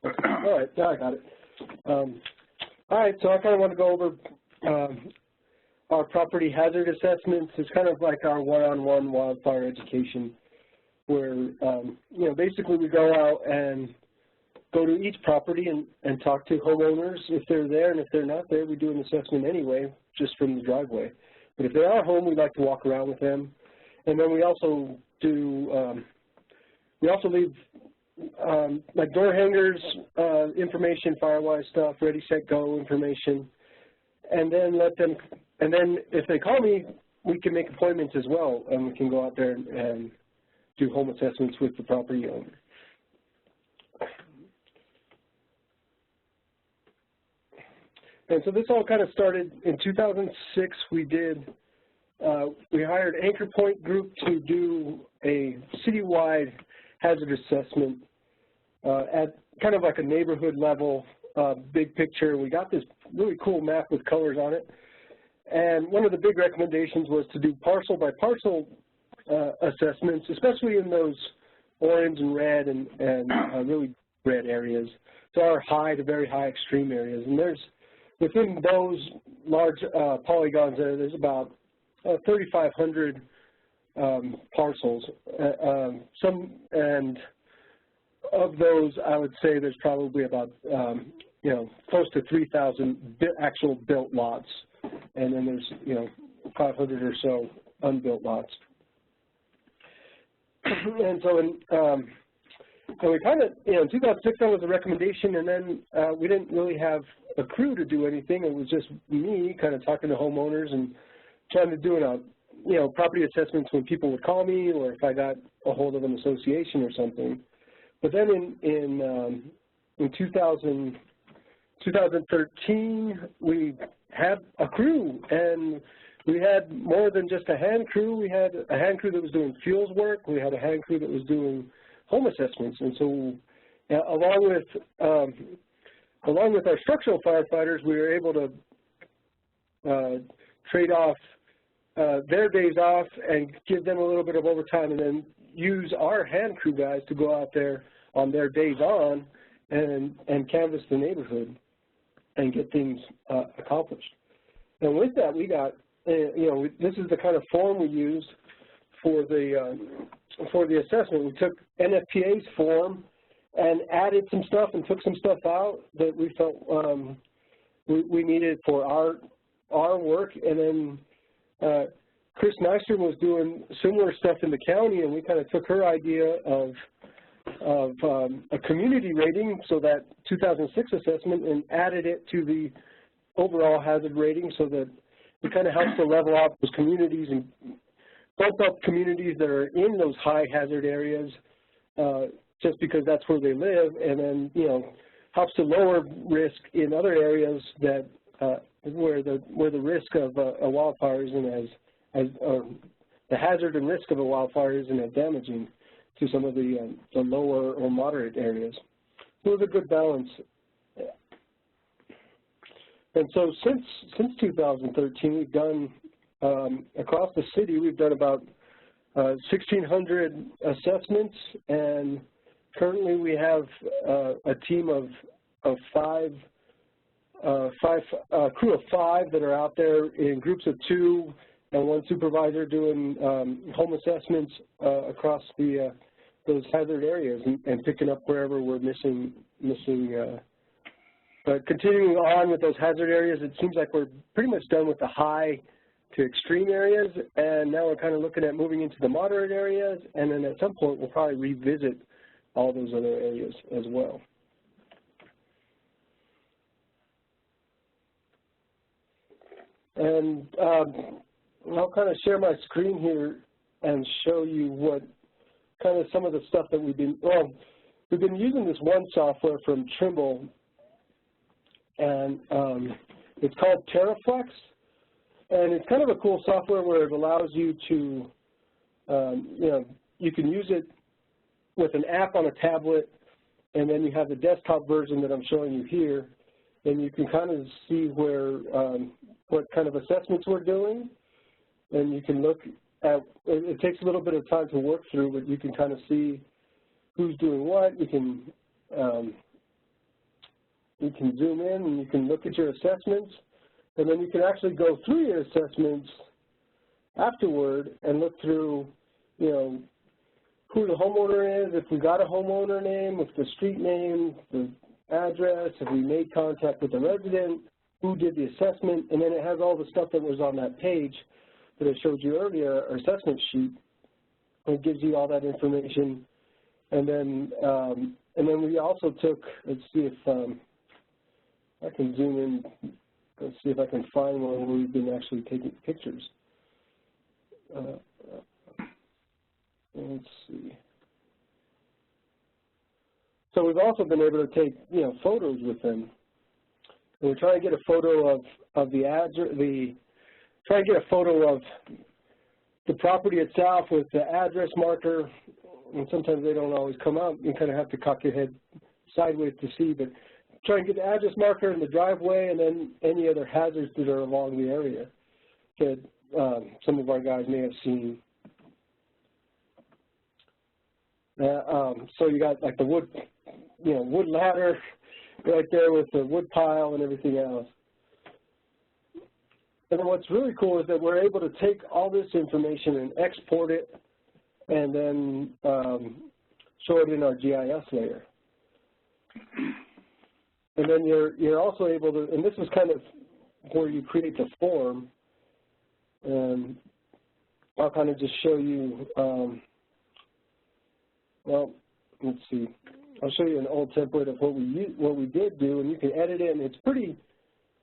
All right, now I got it. All right, so I kind of want to go over our property hazard assessments. It's kind of like our one-on-one wildfire education, where basically we go out and go to each property and talk to homeowners if they're there, and if they're not there, we do an assessment anyway, just from the driveway. But if they are home, we like to walk around with them, and then we also do leave like door hangers, information, firewise stuff, ready, set, go information, and then if they call me, we can make appointments as well, and we can go out there and do home assessments with the property owner. And so this all kind of started in 2006. We hired Anchor Point Group to do a citywide hazard assessment at kind of like a neighborhood level, big picture. We got this really cool map with colors on it. And one of the big recommendations was to do parcel by parcel assessments, especially in those orange and red and really red areas. So our high to very high extreme areas. And within those large polygons there's about 3,500 parcels. And of those, I would say there's probably about close to 3,000 actual built lots, and then there's 500 or so unbuilt lots. And so we kind of, in 2006 that was a recommendation, and then we didn't really have a crew to do anything. It was just me kind of talking to homeowners and trying to do property assessments when people would call me, or if I got a hold of an association or something. But then in 2013, we had a crew, and we had more than just a hand crew. We had a hand crew that was doing fuels work. We had a hand crew that was doing home assessments. And so along with our structural firefighters, we were able to trade off their days off and give them a little bit of overtime, and then use our hand crew guys to go out there on their days on and canvass the neighborhood and get things accomplished. And with that, we got, this is the kind of form we used for the assessment. We took NFPA's form and added some stuff and took some stuff out that we felt we needed for our work, and then Chris Nystrom was doing similar stuff in the county, and we kind of took her idea of a community rating, so that 2006 assessment, and added it to the overall hazard rating, so that it kind of helps to level out those communities and bump up communities that are in those high hazard areas, just because that's where they live, and then helps to lower risk in other areas that where the risk of a wildfire isn't the hazard and risk of a wildfire isn't as damaging to some of the lower or moderate areas. So it was a good balance. And so since 2013, we've done, across the city, we've done about 1,600 assessments, and currently we have a team of a crew of 5 that are out there in groups of 2, and 1 supervisor doing home assessments across those hazard areas and picking up wherever we're missing. But continuing on with those hazard areas, it seems like we're pretty much done with the high to extreme areas, and now we're kind of looking at moving into the moderate areas, and then at some point we'll probably revisit all those other areas as well. And I'll kind of share my screen here and show you what kind of some of the stuff that we've been using this one software from Trimble, and it's called TerraFlex, and it's kind of a cool software where it allows you to, you can use it with an app on a tablet, and then you have the desktop version that I'm showing you here, and you can kind of see where what kind of assessments we're doing, and you can look at, it takes a little bit of time to work through, but you can kind of see who's doing what. You can you can zoom in and you can look at your assessments, and then you can actually go through your assessments afterward and look through, you know, who the homeowner is, if we got a homeowner name, with the street name, the address, if we made contact with the resident, who did the assessment, and then it has all the stuff that was on that page that I showed you earlier, our assessment sheet. It gives you all that information. And then we also took, let's see if I can zoom in, let's see if I can find one where we've been actually taking pictures. Let's see. So we've also been able to take, you know, photos with them. And we're trying to get a photo of the address, try to get a photo of the property itself with the address marker. And sometimes they don't always come out. You kind of have to cock your head sideways to see, but try and get the address marker in the driveway and then any other hazards that are along the area that some of our guys may have seen. So you got like the wood, you know, wood ladder right there with the wood pile and everything else. And then what's really cool is that we're able to take all this information and export it and then show it in our GIS layer. And then you're also able to, and this is kind of where you create the form, and I'll kind of just show you, well, let's see. I'll show you an old template of what we did do, and you can edit it, and it's pretty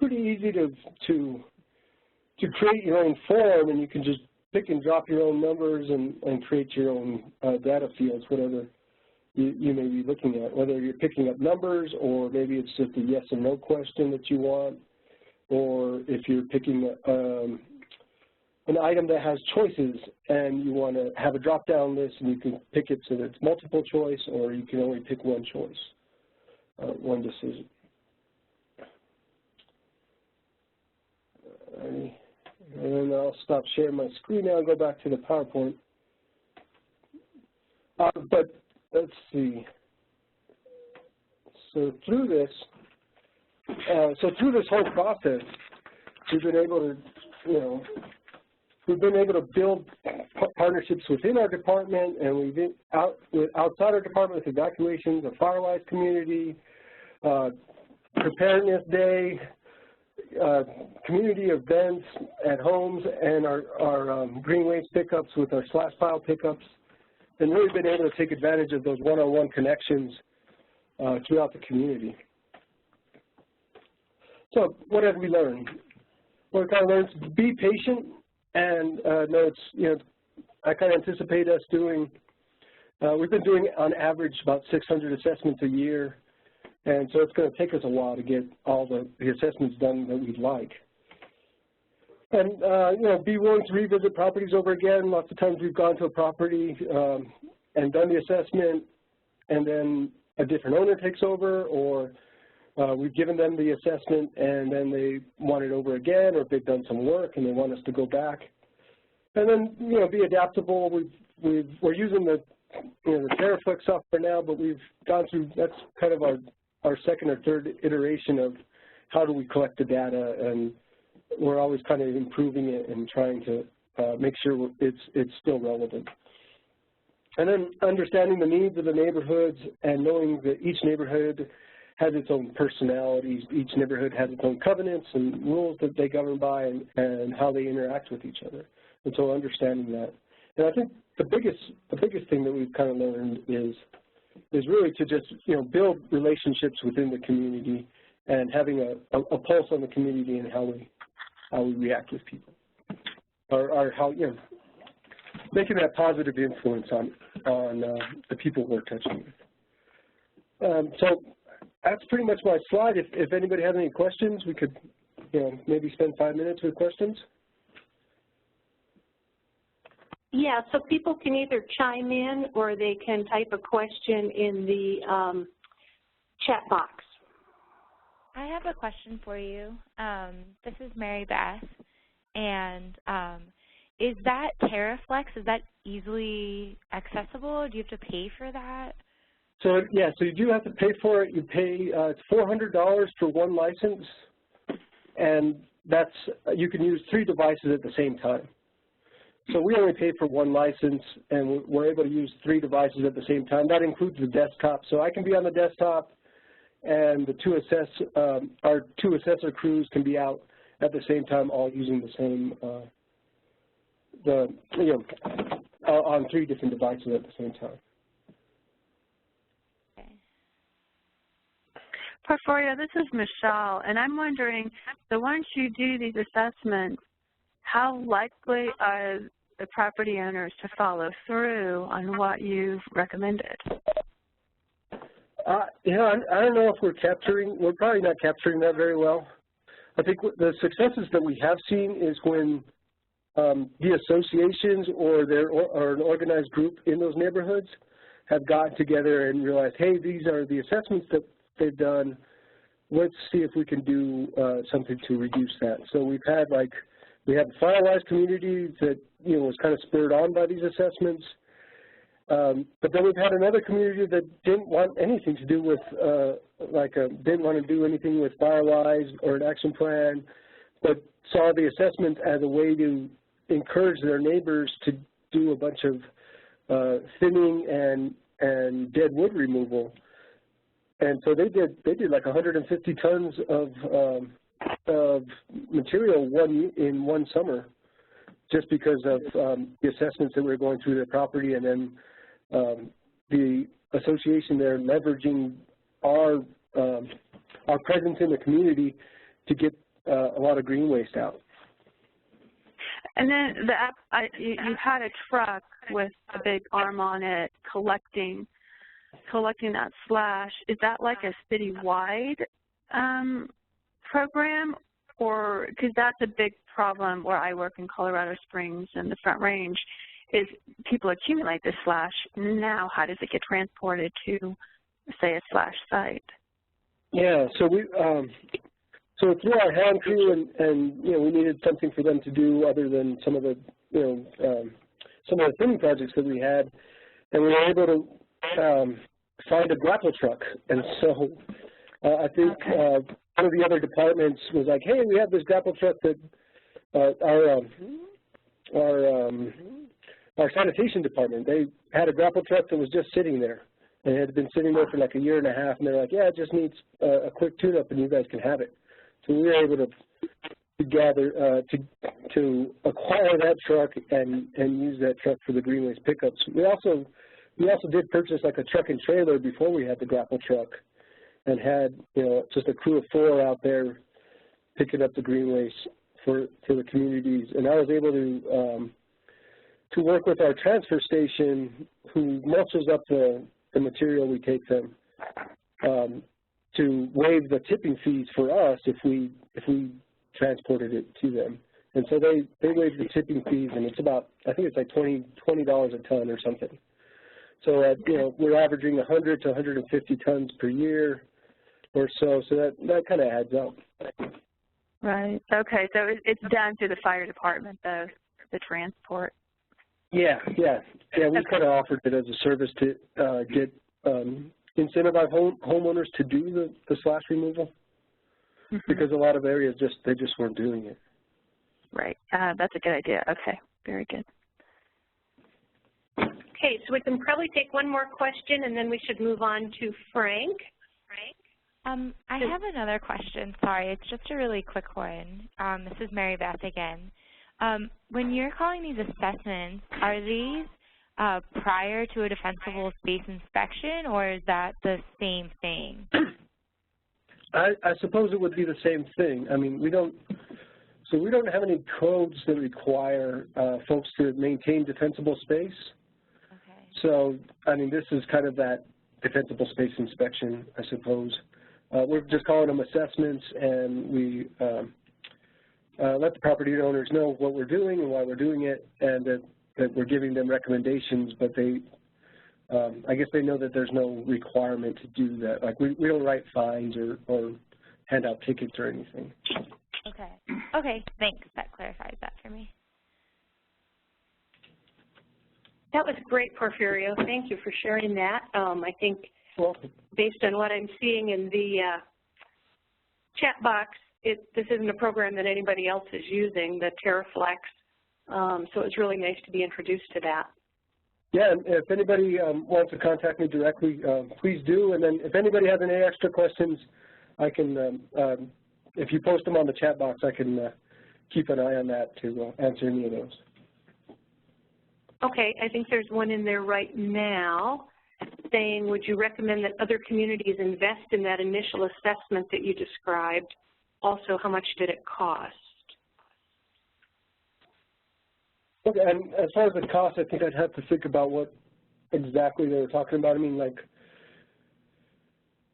easy to create your own form, and you can just pick and drop your own numbers and create your own data fields, whatever you may be looking at, whether you're picking up numbers or maybe it's just a yes or no question that you want, or if you're picking an item that has choices and you want to have a drop-down list and you can pick it so that it's multiple choice, or you can only pick one choice, one decision. And then I'll stop sharing my screen now and go back to the PowerPoint. But let's see. So through this whole process, we've been able to, you know, build partnerships within our department, and we've been outside our department with evacuations, a Firewise community, Preparedness Day, community events at homes, and our green waste pickups with our slash pile pickups, and really been able to take advantage of those one-on-one connections throughout the community. So what have we learned? Well, we kind of learned to be patient, and know it's, you know, I kind of anticipate us doing, we've been doing on average about 600 assessments a year, and so it's going to take us a while to get all the assessments done that we'd like. And, you know, be willing to revisit properties over again. Lots of times we've gone to a property and done the assessment, and then a different owner takes over, or we've given them the assessment and then they want it over again, or they've done some work and they want us to go back. And then, you know, be adaptable. We're using the, you know, the TerraFlex software now, but we've gone through, that's kind of our second or third iteration of how do we collect the data, and we're always kind of improving it and trying to make sure it's still relevant. And then understanding the needs of the neighborhoods and knowing that each neighborhood has its own personalities, each neighborhood has its own covenants and rules that they govern by, and how they interact with each other. And so understanding that. And I think the biggest thing that we've kind of learned is really to just, you know, build relationships within the community and having a pulse on the community and how we react with people, or how, you know, making that positive influence on the people we're touching with. So that's pretty much my slide. If anybody has any questions, we could, you know, maybe spend 5 minutes with questions. Yeah, so people can either chime in or they can type a question in the chat box. I have a question for you. This is Mary Beth, and is that TerraFlex, is that easily accessible? Do you have to pay for that? So yeah, so you do have to pay for it. You pay it's $400 for one license, and that's you can use 3 devices at the same time. So we only pay for one license, and we're able to use 3 devices at the same time. That includes the desktop. So I can be on the desktop, and the our 2 assessor crews can be out at the same time, all using the same on 3 different devices at the same time. Porfirio, this is Michelle, and I'm wondering, so once you do these assessments, how likely are the property owners to follow through on what you've recommended? I don't know if we're probably not capturing that very well. I think the successes that we have seen is when the associations or an organized group in those neighborhoods have gotten together and realized, hey, these are the assessments that they've done. Let's see if we can do something to reduce that. So we have the Firewise community that was kind of spurred on by these assessments. But then we've had another community that didn't want anything to do with didn't want to do anything with Firewise or an action plan, but saw the assessment as a way to encourage their neighbors to do a bunch of thinning and dead wood removal. And so they did like 150 tons of material in one summer, just because of the assessments that were going through their property, and then the association there leveraging our presence in the community to get a lot of green waste out. And then you had a truck with a big arm on it collecting that slash. Is that like a citywide program, or because that's a big problem where I work in Colorado Springs and the Front Range, is people accumulate this slash. Now, how does it get transported to, say, a slash site? Yeah, so we so through our hand crew, and we needed something for them to do other than some of the some of the thinning projects that we had, and we were able to find a grapple truck. And so I think one of the other departments was like, hey, we have this grapple truck that our sanitation department, they had a grapple truck that was just sitting there. And it had been sitting there for like a year and a half, and they're like, yeah, it just needs a quick tune-up, and you guys can have it. So we were able to gather, to acquire that truck and use that truck for the green waste pickups. We also did purchase like a truck and trailer before we had the grapple truck, and had just a crew of 4 out there picking up the green waste for the communities. And I was able to work with our transfer station, who mulches up the material we take them, to waive the tipping fees for us if we transported it to them. And so they waive the tipping fees, and it's about, I think it's like $20 a ton or something. So we're averaging 100 to 150 tons per year or so. So that kind of adds up. Right. Okay. So it's done through the fire department, though, the transport. Yeah. We kind of offered it as a service to get incentivize homeowners to do the slash removal, because a lot of areas they just weren't doing it. Right. That's a good idea. Okay. Very good. Okay, so we can probably take one more question, and then we should move on to Frank. I have another question. Sorry, it's just a really quick one. This is Mary Beth again. When you're calling these assessments, are these prior to a defensible space inspection, or is that the same thing? I suppose it would be the same thing. I mean, we don't have any codes that require folks to maintain defensible space. Okay. So, I mean, this is kind of that defensible space inspection, I suppose. We're just calling them assessments, and we let the property owners know what we're doing and why we're doing it, and that we're giving them recommendations, but they, I guess they know that there's no requirement to do that. Like, we don't write fines or hand out tickets or anything. Okay, thanks. That clarifies that for me. That was great, Porfirio. Thank you for sharing that. I think Welcome. Based on what I'm seeing in the chat box, this isn't a program that anybody else is using, the TerraFlex. So it's really nice to be introduced to that. Yeah, and if anybody wants to contact me directly, please do. And then if anybody has any extra questions, I can, if you post them on the chat box, I can keep an eye on that to answer any of those. Okay, I think there's one in there right now saying, would you recommend that other communities invest in that initial assessment that you described? Also, how much did it cost? Okay, and as far as the cost, I think I'd have to think about what exactly they were talking about. I mean, like,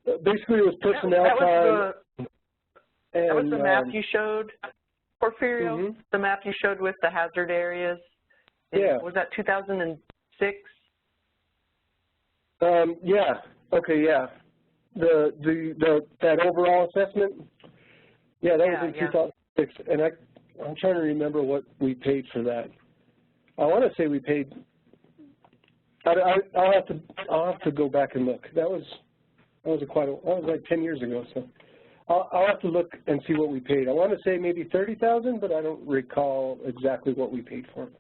basically it was personnel time. That was the map you showed, Porfirio? The map you showed with the hazard areas? Yeah. Was that 2006? Yeah. Okay, yeah. That overall assessment? Yeah, that was in 2006. And I'm trying to remember what we paid for that. I want to say we paid. I'll have to go back and look. That was like 10 years ago. So I'll have to look and see what we paid. I want to say maybe $30,000, but I don't recall exactly what we paid for it.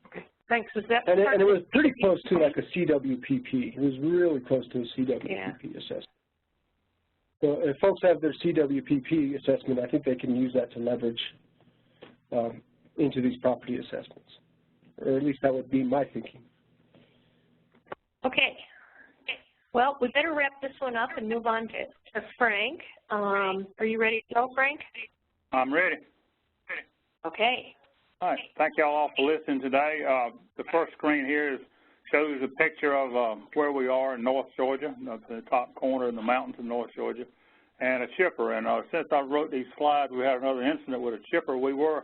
Okay, thanks. And it was pretty close to like a CWPP. It was really close to a CWPP assessment. So if folks have their CWPP assessment, I think they can use that to leverage into these property assessments, or at least that would be my thinking. Okay. Well, we better wrap this one up and move on to Frank. Are you ready to go, Frank? I'm ready. Okay. All right. Thank you all for listening today. The first screen here shows a picture of where we are in North Georgia, the top corner in the mountains of North Georgia, and a chipper. And since I wrote these slides, we had another incident with a chipper. We were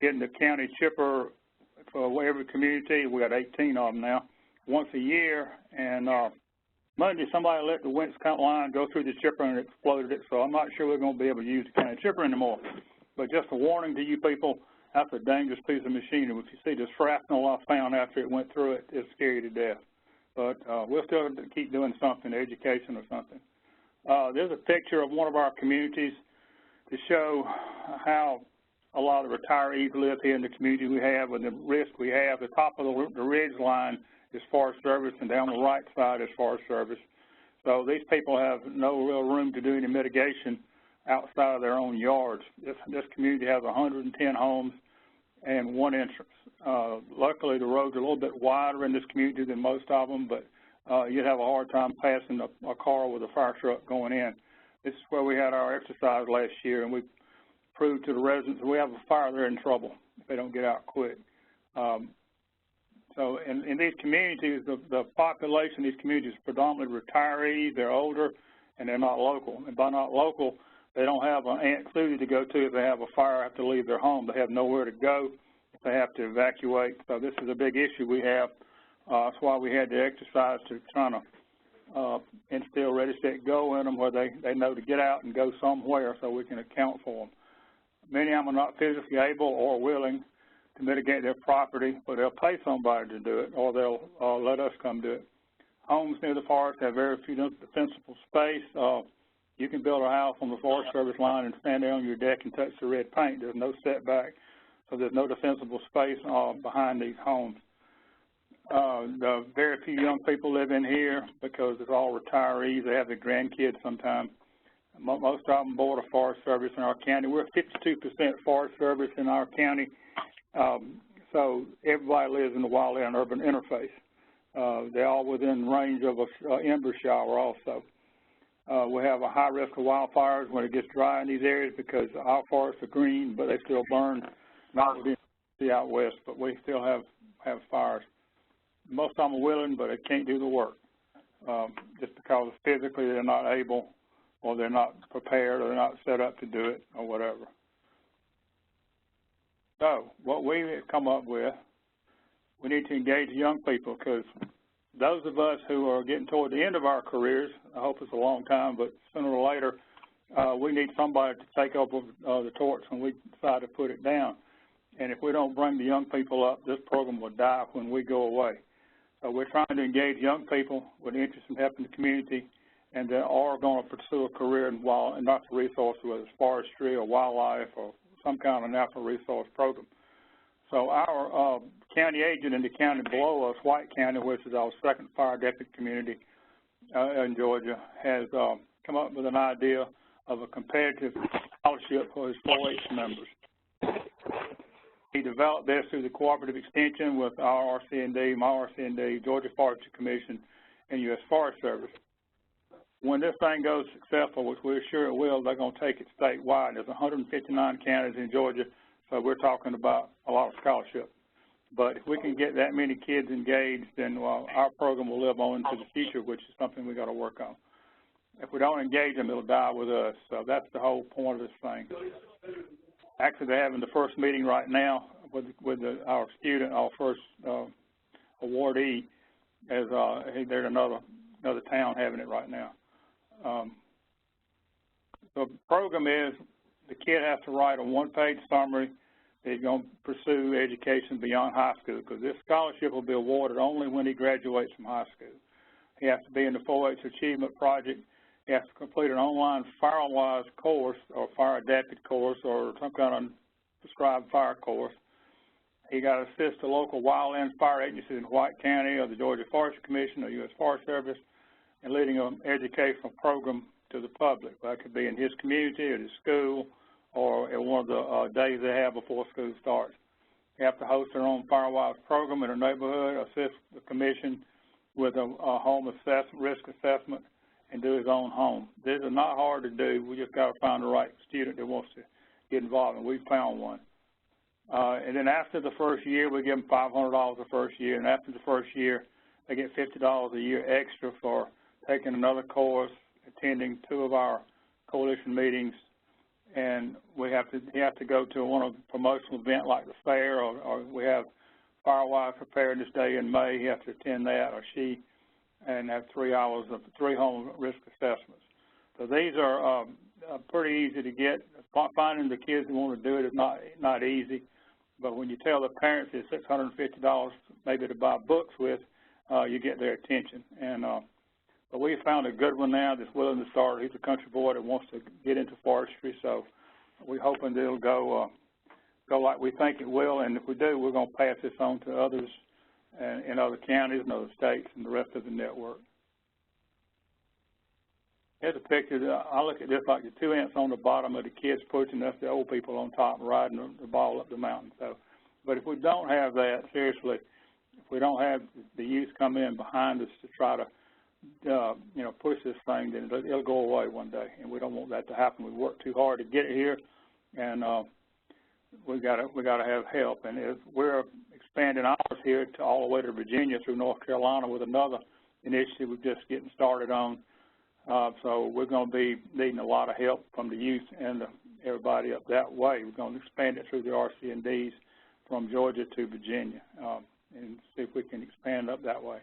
getting the county chipper for every community. We got 18 of them now, once a year. And Monday, somebody let the winch line go through the chipper and exploded it. So I'm not sure we're going to be able to use the county chipper anymore. But just a warning to you people, that's a dangerous piece of machinery. If you see the shrapnel I found after it went through it, it'll scare you to death. But we'll still keep doing something, education or something. There's a picture of one of our communities to show how a lot of retirees live here in the community we have and the risk we have. The top of the ridge line is Forest Service, and down the right side is Forest Service. So these people have no real room to do any mitigation outside of their own yards. This community has 110 homes and one entrance. Luckily, the roads are a little bit wider in this community than most of them, but you'd have a hard time passing a car with a fire truck going in. This is where we had our exercise last year, and we proved to the residents if we have a fire, they're in trouble if they don't get out quick. So in these communities, the population of these communities is predominantly retirees, they're older, and they're not local. And by not local, they don't have an Aunt Susie to go to if they have a fire, have to leave their home. They have nowhere to go if they have to evacuate. So this is a big issue we have. That's why we had the exercise to try to instill ready, set, go in them where they know to get out and go somewhere so we can account for them. Many of them are not physically able or willing to mitigate their property, but they'll pay somebody to do it, or they'll let us come do it. Homes near the forest have very few defensible space. You can build a house on the Forest Service line and stand there on your deck and touch the red paint. There's no setback, so there's no defensible space behind these homes. Very few young people live in here because it's all retirees. They have their grandkids sometimes. Most of them board a Forest Service in our county. We're 52% Forest Service in our county, so everybody lives in the wildland urban interface. They're all within range of an ember shower also. We have a high risk of wildfires when it gets dry in these areas because our forests are green, but they still burn, not within the out west, but we still have fires. Most of them are willing, but they can't do the work just because physically they're not able, or they're not prepared, or they're not set up to do it, or whatever. So what we have come up with, we need to engage young people, because those of us who are getting toward the end of our careers, I hope it's a long time, but sooner or later, we need somebody to take up the torch when we decide to put it down. And if we don't bring the young people up, this program will die when we go away. So we're trying to engage young people with interest in helping the community and that are going to pursue a career in natural resources, whether it's forestry or wildlife or some kind of natural resource program. So our county agent in the county below us, White County, which is our second fire deputy community in Georgia, has come up with an idea of a competitive scholarship for his 4-H members. He developed this through the cooperative extension with our RC&D, my RC&D, Georgia Forestry Commission, and U.S. Forest Service. When this thing goes successful, which we're sure it will, they're going to take it statewide. There's 159 counties in Georgia, so we're talking about a lot of scholarship. But if we can get that many kids engaged, then our program will live on into the future, which is something we've got to work on. If we don't engage them, it'll die with us. So that's the whole point of this thing. Actually, they're having the first meeting right now with our student, our first awardee, as there's another town having it right now. The program is the kid has to write a one-page summary that he's going to pursue education beyond high school, because this scholarship will be awarded only when he graduates from high school. He has to be in the 4-H Achievement Project. He has to complete an online fire-wise course or fire adapted course or some kind of prescribed fire course. He got to assist the local wildland fire agencies in White County or the Georgia Forestry Commission or U.S. Forest Service in leading an educational program to the public. That could be in his community or his school or at one of the days they have before school starts. They have to host their own fire-wise program in their neighborhood, assist the commission with a home assessment, risk assessment, and do his own home. This is not hard to do. We just got to find the right student that wants to get involved, and we found one. And then after the first year, we give them $500 the first year, and after the first year, they get $50 a year extra for taking another course, attending 2 of our coalition meetings, and he has to go to one of the promotional event like the fair, or we have Firewire Preparedness Day in May. He has to attend that, or she, and have 3 hours of 3 home risk assessments. So these are pretty easy to get. Finding the kids who want to do it is not easy, but when you tell the parents it's $650 maybe to buy books with, you get their attention. And but we found a good one now that's willing to start. He's a country boy that wants to get into forestry, so we're hoping that it'll go like we think it will, and if we do, we're going to pass this on to others in other counties and other states and the rest of the network. Here's a picture. I look at this like the 2 ants on the bottom of the kids pushing us, the old people on top riding the ball up the mountain. So, but if we don't have that, seriously, if we don't have the youth come in behind us to try to push this thing, then it'll go away one day, and we don't want that to happen. We work too hard to get it here, and we got to have help. And we're expanding ours here to all the way to Virginia through North Carolina with another initiative we're just getting started on. So we're going to be needing a lot of help from the youth and everybody up that way. We're going to expand it through the RC&Ds from Georgia to Virginia and see if we can expand up that way.